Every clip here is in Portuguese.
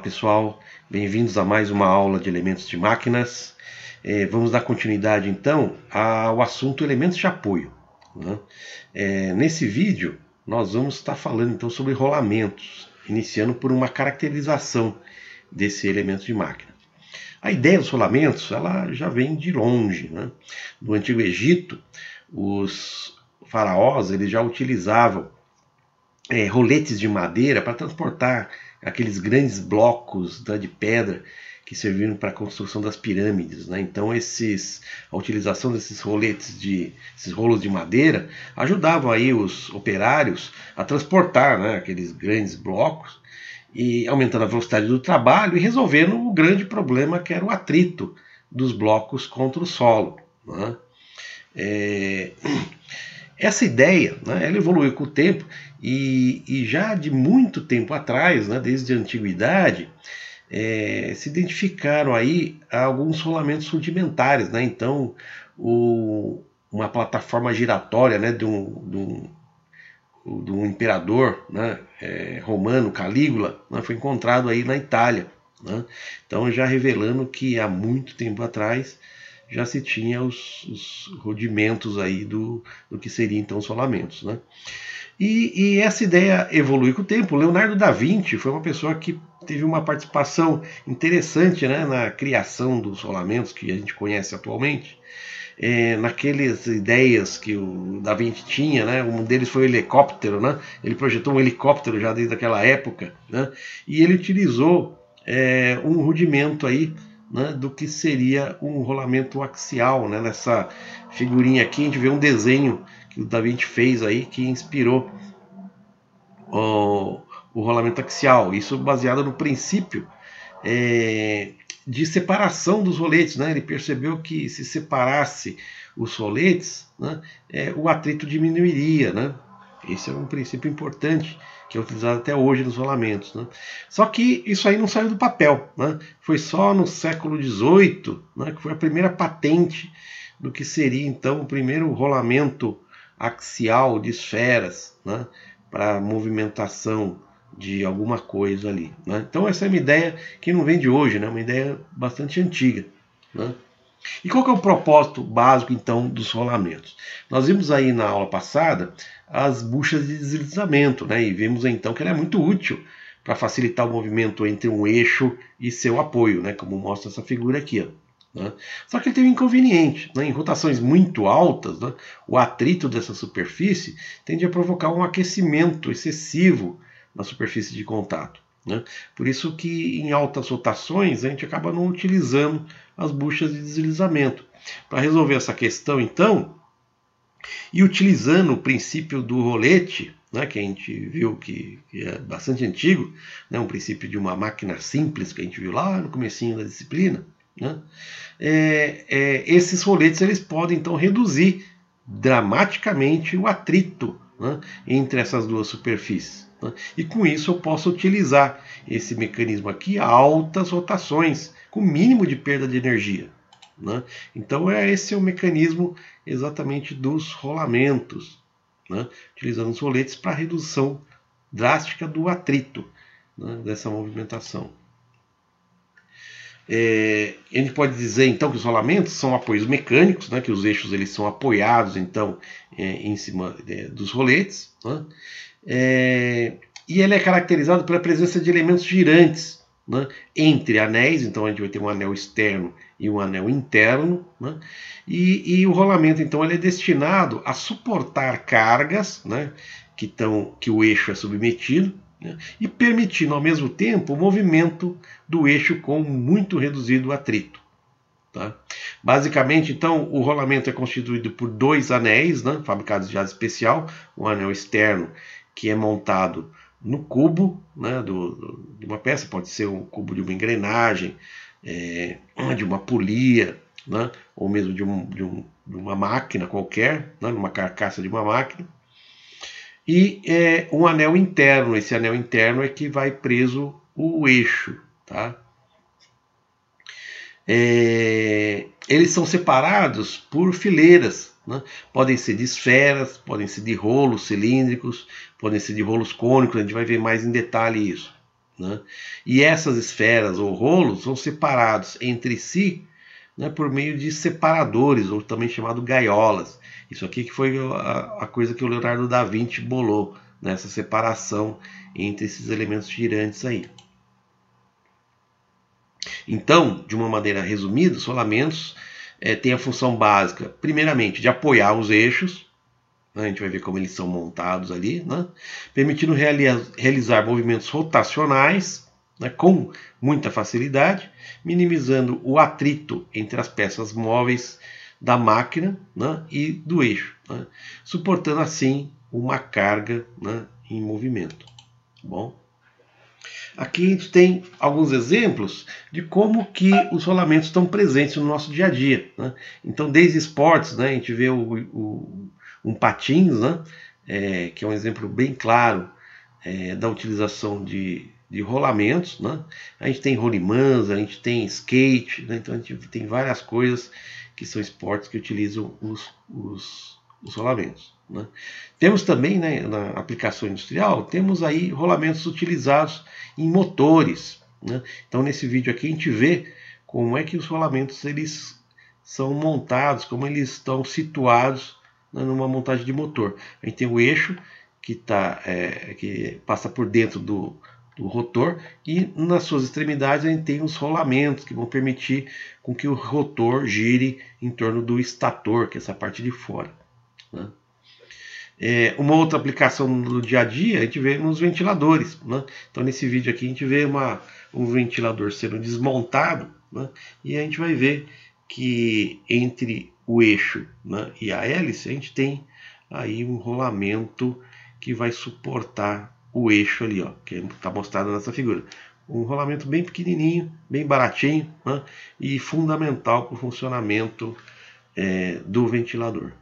pessoal, bem-vindos a mais uma aula de elementos de máquinas. Vamos dar continuidade então ao assunto elementos de apoio, né? Nesse vídeo nós vamos estar falando então sobre rolamentos, iniciando por uma caracterização desse elemento de máquina. A ideia dos rolamentos ela já vem de longe, né? No Antigo Egito, os faraós eles já utilizavam roletes de madeira para transportar aqueles grandes blocos, né, de pedra que serviram para a construção das pirâmides, né? Então a utilização desses esses rolos de madeira ajudavam aí os operários a transportar, né, aqueles grandes blocos e aumentando a velocidade do trabalho e resolvendo o grande problema que era o atrito dos blocos contra o solo, né? Essa ideia, né, ela evoluiu com o tempo e já de muito tempo atrás, né, desde a antiguidade, se identificaram aí alguns rolamentos rudimentares, né? Então, uma plataforma giratória, né, de um imperador, né, romano, Calígula, né, foi encontrado aí na Itália, né? Então, já revelando que há muito tempo atrás já se tinha os rudimentos aí do que seriam então os rolamentos, né? E essa ideia evolui com o tempo. Leonardo da Vinci foi uma pessoa que teve uma participação interessante, né, na criação dos rolamentos que a gente conhece atualmente. Naquelas ideias que o Da Vinci tinha, né, um deles foi o helicóptero, né? Ele projetou um helicóptero já desde aquela época, né? E ele utilizou um rudimento aí, né, do que seria um rolamento axial, né? Nessa figurinha aqui a gente vê um desenho que o Da Vinci fez aí que inspirou o rolamento axial. Isso baseado no princípio de separação dos roletes, né? Ele percebeu que se separasse os roletes, né, o atrito diminuiria, né? Esse é um princípio importante que é utilizado até hoje nos rolamentos, né? Só que isso aí não saiu do papel, né? Foi só no século XVIII, né, que foi a primeira patente do que seria então o primeiro rolamento axial de esferas, né, para movimentação de alguma coisa ali, né? Então essa é uma ideia que não vem de hoje, né? Uma ideia bastante antiga, né? E qual que é o propósito básico, então, dos rolamentos? Nós vimos aí na aula passada as buchas de deslizamento, né? E vimos então que ela é muito útil para facilitar o movimento entre um eixo e seu apoio, né? Como mostra essa figura aqui, ó, né? Só que ele tem um inconveniente, né? Em rotações muito altas, né, o atrito dessa superfície tende a provocar um aquecimento excessivo na superfície de contato, né? Por isso que em altas rotações a gente acaba não utilizando as buchas de deslizamento. Para resolver essa questão, então, e utilizando o princípio do rolete, né, que a gente viu que é bastante antigo, né, um princípio de uma máquina simples que a gente viu lá no comecinho da disciplina, né, esses roletes eles podem então reduzir dramaticamente o atrito, né, entre essas duas superfícies. E com isso eu posso utilizar esse mecanismo aqui a altas rotações, com mínimo de perda de energia, né? Então esse é o mecanismo exatamente dos rolamentos, né? Utilizando os roletes para redução drástica do atrito, né, dessa movimentação. A gente pode dizer então que os rolamentos são apoios mecânicos, né, que os eixos eles são apoiados então em cima dos roletes, né? E ele é caracterizado pela presença de elementos girantes, né, entre anéis. Então a gente vai ter um anel externo e um anel interno, né? E o rolamento então ele é destinado a suportar cargas, né, que o eixo é submetido, né, e permitindo ao mesmo tempo o movimento do eixo com muito reduzido atrito, tá? Basicamente, então, o rolamento é constituído por dois anéis, né, fabricados de aço especial, um anel externo que é montado no cubo, né, de uma peça, pode ser um cubo de uma engrenagem, de uma polia, né, ou mesmo de uma máquina qualquer, né, numa carcaça de uma máquina. E um anel interno, esse anel interno é que vai preso o eixo, tá? Eles são separados por fileiras, né? Podem ser de esferas, podem ser de rolos cilíndricos, podem ser de rolos cônicos, a gente vai ver mais em detalhe isso, né? E essas esferas ou rolos são separados entre si, né, por meio de separadores, ou também chamado gaiolas. Isso aqui que foi a coisa que o Leonardo da Vinci bolou, nessa separação entre esses elementos girantes aí. Então, de uma maneira resumida, os rolamentos têm a função básica, primeiramente, de apoiar os eixos, né, a gente vai ver como eles são montados ali, né, permitindo realizar movimentos rotacionais, né, com muita facilidade, minimizando o atrito entre as peças móveis da máquina, né, e do eixo, né, suportando assim uma carga, né, em movimento. Bom, aqui a gente tem alguns exemplos de como que os rolamentos estão presentes no nosso dia a dia, né? Então, desde esportes, né, a gente vê um patins, né, que é um exemplo bem claro da utilização de rolamentos, né? A gente tem rolimãs, a gente tem skate, né? Então a gente tem várias coisas que são esportes que utilizam os rolamentos, né? Temos também, né, na aplicação industrial, temos aí rolamentos utilizados em motores, né? Então nesse vídeo aqui a gente vê como é que os rolamentos eles são montados, como eles estão situados, né, numa montagem de motor. A gente tem o eixo que passa por dentro do rotor, e nas suas extremidades a gente tem os rolamentos que vão permitir com que o rotor gire em torno do estator, que é essa parte de fora, né? Uma outra aplicação no dia a dia a gente vê nos ventiladores, né? Então nesse vídeo aqui a gente vê um ventilador sendo desmontado, né? E a gente vai ver que entre o eixo, né, e a hélice a gente tem aí um rolamento que vai suportar o eixo ali, ó, que está mostrado nessa figura. Um rolamento bem pequenininho, bem baratinho, né, e fundamental para o funcionamento do ventilador.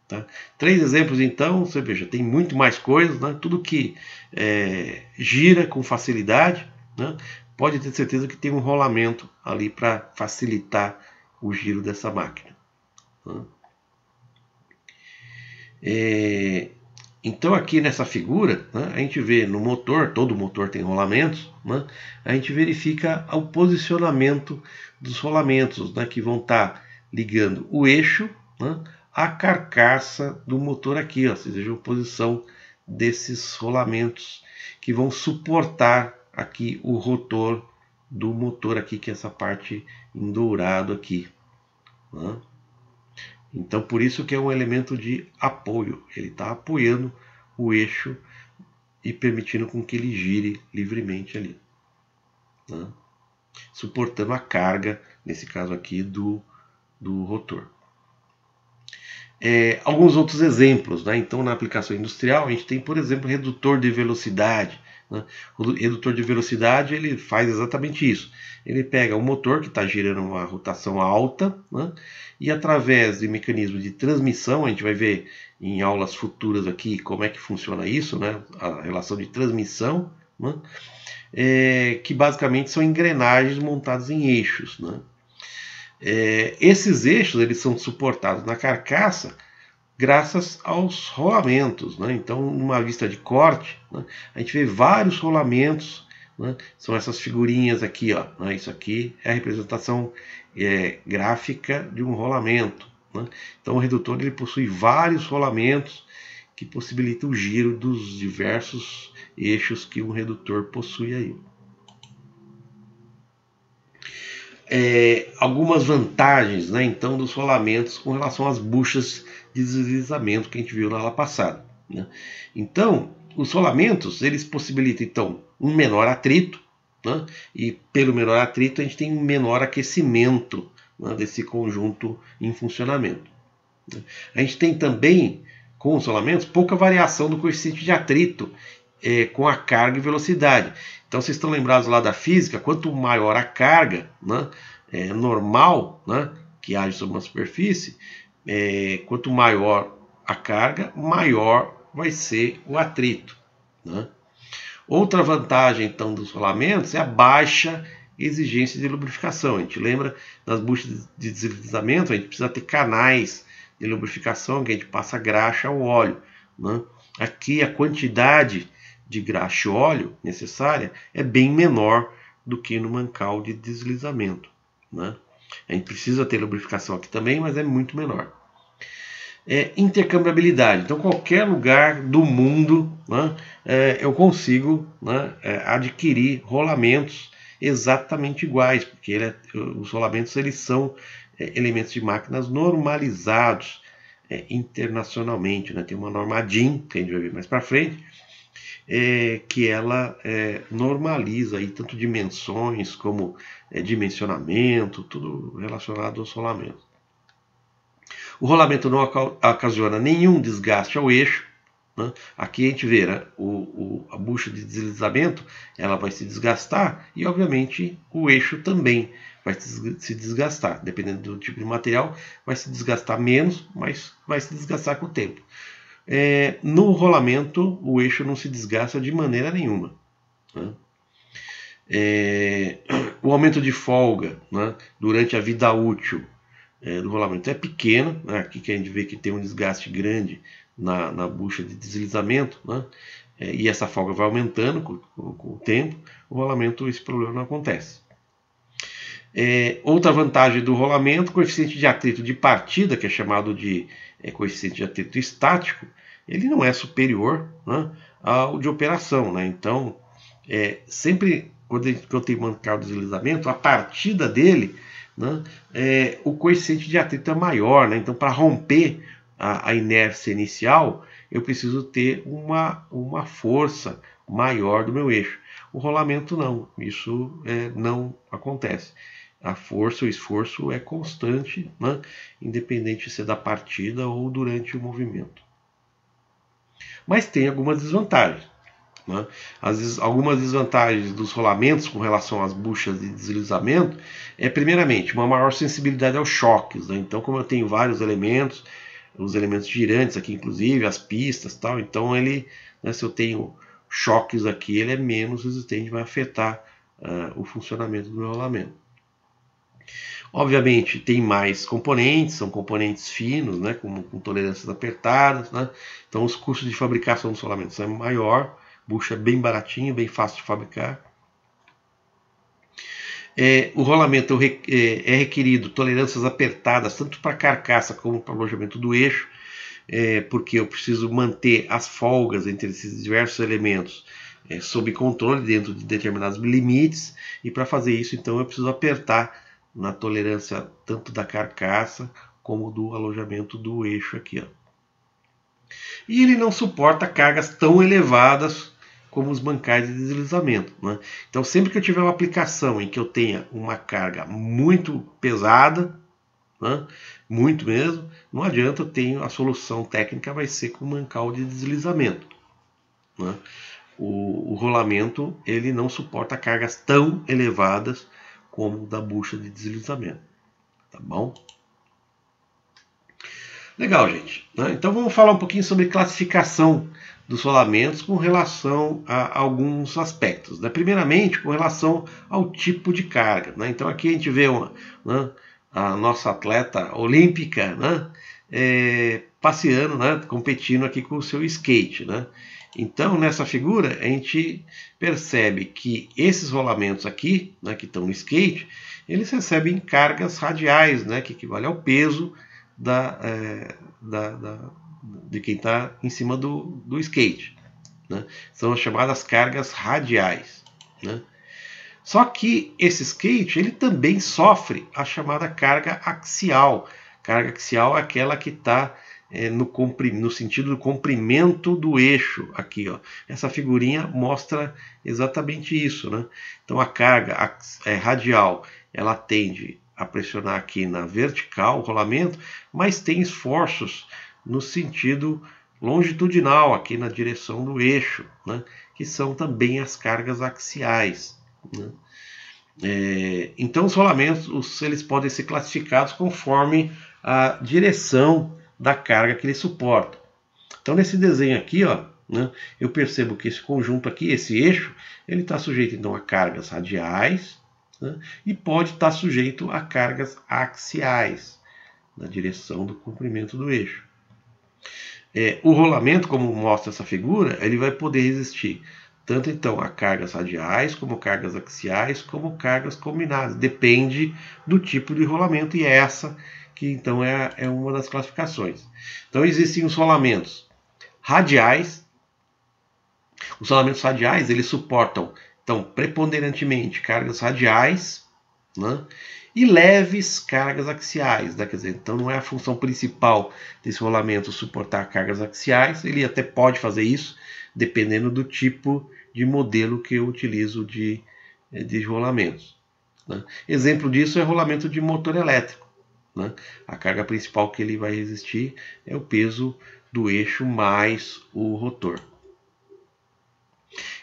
Tá? 3 exemplos então, você veja, tem muito mais coisas, né? Tudo que gira com facilidade, né? Pode ter certeza que tem um rolamento ali para facilitar o giro dessa máquina. Né? Então aqui nessa figura, né, a gente vê no motor, todo motor tem rolamentos, né, a gente verifica o posicionamento dos rolamentos, né, que vão estar ligando o eixo, né, à carcaça do motor aqui, ó, vocês vejam a posição desses rolamentos que vão suportar aqui o rotor do motor aqui, que é essa parte em dourado aqui, né? Então, por isso que é um elemento de apoio. Ele está apoiando o eixo e permitindo com que ele gire livremente ali, né? Suportando a carga, nesse caso aqui, do rotor. Alguns outros exemplos, né? Então, na aplicação industrial, a gente tem, por exemplo, redutor de velocidade, né? O redutor de velocidade ele faz exatamente isso. Ele pega o motor que está girando uma rotação alta, né? E através de mecanismo de transmissão, a gente vai ver em aulas futuras aqui como é que funciona isso, né? A relação de transmissão, né? Que basicamente são engrenagens montadas em eixos, né? Esses eixos eles são suportados na carcaça graças aos rolamentos, né? Então, numa vista de corte, né, a gente vê vários rolamentos, né? São essas figurinhas aqui, ó, né? Isso aqui é a representação gráfica de um rolamento, né? Então, o redutor ele possui vários rolamentos que possibilitam o giro dos diversos eixos que um redutor possui aí. Algumas vantagens, né, então, dos rolamentos com relação às buchas de deslizamento que a gente viu na aula passada, né? Então, os rolamentos eles possibilitam então um menor atrito, né? E pelo menor atrito a gente tem um menor aquecimento, né, desse conjunto em funcionamento, né? A gente tem também com os rolamentos pouca variação do coeficiente de atrito com a carga e velocidade. Então vocês estão lembrados lá da física, quanto maior a carga, né, normal, né, que age sobre uma superfície, quanto maior a carga, maior vai ser o atrito, né? Outra vantagem então dos rolamentos é a baixa exigência de lubrificação. A gente lembra das buchas de deslizamento, a gente precisa ter canais de lubrificação que a gente passa graxa ao óleo, né? Aqui a quantidade de graxa e óleo necessária é bem menor do que no mancal de deslizamento, né? A gente precisa ter lubrificação aqui também, mas é muito menor. Intercambiabilidade. Então, qualquer lugar do mundo, né, eu consigo, né, adquirir rolamentos exatamente iguais, porque os rolamentos eles são elementos de máquinas normalizados internacionalmente, né? Tem uma norma DIN, que a gente vai ver mais para frente, que ela normaliza aí tanto dimensões como dimensionamento, tudo relacionado aos rolamentos. O rolamento não ocasiona nenhum desgaste ao eixo, né? Aqui a gente vê, né, a bucha de deslizamento, ela vai se desgastar e obviamente o eixo também vai se desgastar. Dependendo do tipo de material, vai se desgastar menos, mas vai se desgastar com o tempo. No rolamento, o eixo não se desgasta de maneira nenhuma, né? O aumento de folga, né, durante a vida útil do rolamento é pequeno, né? Aqui que a gente vê que tem um desgaste grande na bucha de deslizamento, né? E essa folga vai aumentando com o tempo. O rolamento, esse problema não acontece. Outra vantagem do rolamento, coeficiente de atrito de partida, que é chamado de coeficiente de atrito estático, ele não é superior, né, ao de operação, né? Então, sempre quando eu tenho mancal de deslizamento, a partida dele, né, o coeficiente de atrito é maior, né? Então, para romper a inércia inicial, eu preciso ter uma força maior do meu eixo. O rolamento não, isso não acontece. A força, o esforço é constante, né? Independente se é da partida ou durante o movimento. Mas tem algumas desvantagens, né? Algumas desvantagens dos rolamentos com relação às buchas de deslizamento primeiramente, uma maior sensibilidade aos choques, né? Então, como eu tenho vários elementos, os elementos girantes aqui, inclusive, as pistas, tal, então se eu tenho choques aqui, ele é menos resistente, vai afetar o funcionamento do meu rolamento. Obviamente tem mais componentes, são componentes finos, né, com tolerâncias apertadas, né? Então os custos de fabricação dos rolamentos é maior, bucha é bem baratinho, bem fácil de fabricar. O rolamento é requerido tolerâncias apertadas tanto para a carcaça como para o alojamento do eixo, porque eu preciso manter as folgas entre esses diversos elementos sob controle dentro de determinados limites, e para fazer isso então eu preciso apertar na tolerância tanto da carcaça como do alojamento do eixo aqui, ó. E ele não suporta cargas tão elevadas como os bancais de deslizamento, né? Então sempre que eu tiver uma aplicação em que eu tenha uma carga muito pesada, né, muito mesmo, não adianta, eu tenho a solução técnica vai ser com mancal de deslizamento, né? O rolamento ele não suporta cargas tão elevadas como o da bucha de deslizamento, tá bom? Legal, gente, né? Então vamos falar um pouquinho sobre classificação dos rolamentos com relação a alguns aspectos, né? Primeiramente, com relação ao tipo de carga, né? Então aqui a gente vê a nossa atleta olímpica, né, passeando, né, competindo aqui com o seu skate, né? Então nessa figura a gente percebe que esses rolamentos aqui, né, que estão no skate, eles recebem cargas radiais, né, que equivale ao peso de quem está em cima do skate, né? São as chamadas cargas radiais, né? Só que esse skate ele também sofre a chamada carga axial. Carga axial é aquela que está no sentido do comprimento do eixo aqui, ó. Essa figurinha mostra exatamente isso, né? Então a carga radial ela tende a pressionar aqui na vertical o rolamento, mas tem esforços no sentido longitudinal aqui na direção do eixo, né? Que são também as cargas axiais, né? Então os rolamentos eles podem ser classificados conforme a direção da carga que ele suporta. Então nesse desenho aqui, ó, né, eu percebo que esse conjunto aqui, esse eixo, ele está sujeito então a cargas radiais, né, e pode estar sujeito a cargas axiais na direção do comprimento do eixo. O rolamento, como mostra essa figura, ele vai poder resistir tanto então a cargas radiais, como cargas axiais, como cargas combinadas. Depende do tipo de rolamento, e é essa que então é uma das classificações. Então existem os rolamentos radiais. Os rolamentos radiais, eles suportam então preponderantemente cargas radiais, né? E leves cargas axiais, né? Quer dizer, então não é a função principal desse rolamento suportar cargas axiais. Ele até pode fazer isso, dependendo do tipo de modelo que eu utilizo de rolamentos, né? Exemplo disso é rolamento de motor elétrico, né? A carga principal que ele vai resistir é o peso do eixo mais o rotor.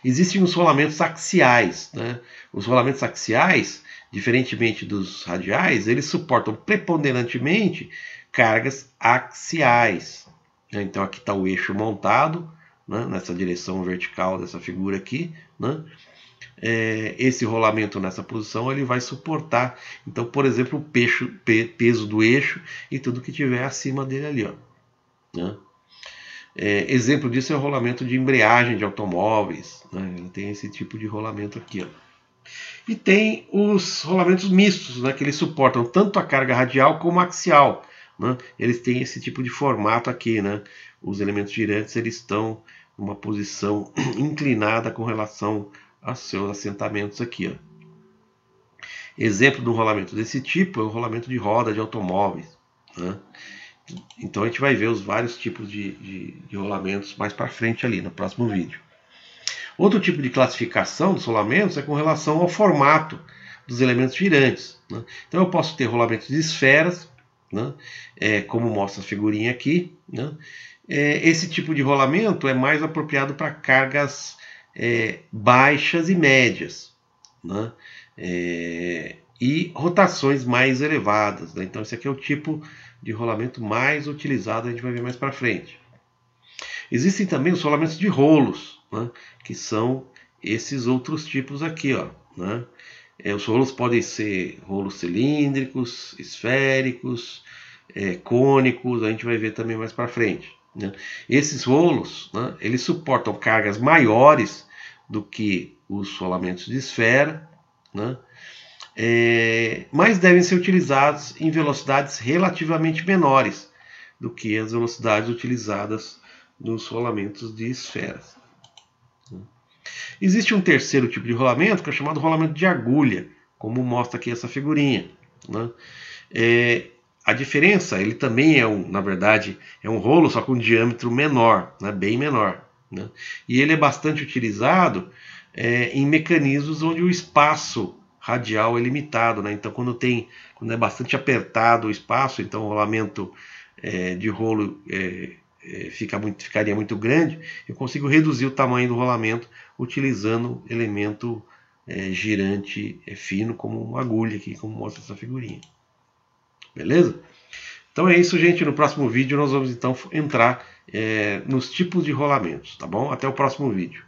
Existem os rolamentos axiais, né? Os rolamentos axiais, diferentemente dos radiais, eles suportam preponderantemente cargas axiais. Então aqui está o eixo montado, né, nessa direção vertical dessa figura aqui, né? Esse rolamento nessa posição ele vai suportar, então, por exemplo, o peso do eixo e tudo que tiver acima dele ali, ó, né? Exemplo disso é o rolamento de embreagem de automóveis, né? Ele tem esse tipo de rolamento aqui, ó. E tem os rolamentos mistos, né, que eles suportam tanto a carga radial como axial, né? Eles têm esse tipo de formato aqui, né? Os elementos girantes eles estão numa posição inclinada com relação aos seus assentamentos aqui, ó. Exemplo de um rolamento desse tipo é o rolamento de roda de automóveis, né? Então a gente vai ver os vários tipos de rolamentos mais para frente ali no próximo vídeo. Outro tipo de classificação dos rolamentos é com relação ao formato dos elementos girantes, né? Então eu posso ter rolamentos de esferas, né? Como mostra a figurinha aqui, né? Esse tipo de rolamento é mais apropriado para cargas baixas e médias, né? E rotações mais elevadas, né? Então esse aqui é o tipo de rolamento mais utilizado, a gente vai ver mais para frente. Existem também os rolamentos de rolos, né, que são esses outros tipos aqui, ó, né? Os rolos podem ser rolos cilíndricos, esféricos, cônicos, a gente vai ver também mais para frente, né? Esses rolos, né, eles suportam cargas maiores do que os rolamentos de esfera, né? Mas devem ser utilizados em velocidades relativamente menores do que as velocidades utilizadas nos rolamentos de esferas. Existe um terceiro tipo de rolamento que é chamado rolamento de agulha, como mostra aqui essa figurinha, né? A diferença, ele também na verdade, é um rolo só com diâmetro menor, né? Bem menor, né? E ele é bastante utilizado em mecanismos onde o espaço radial é limitado, né? Então quando é bastante apertado o espaço, então o rolamento de rolo ficaria muito grande, eu consigo reduzir o tamanho do rolamento utilizando elemento girante fino, como uma agulha aqui, como mostra essa figurinha. Beleza? Então é isso, gente. No próximo vídeo nós vamos então entrar nos tipos de rolamentos, tá bom? Até o próximo vídeo.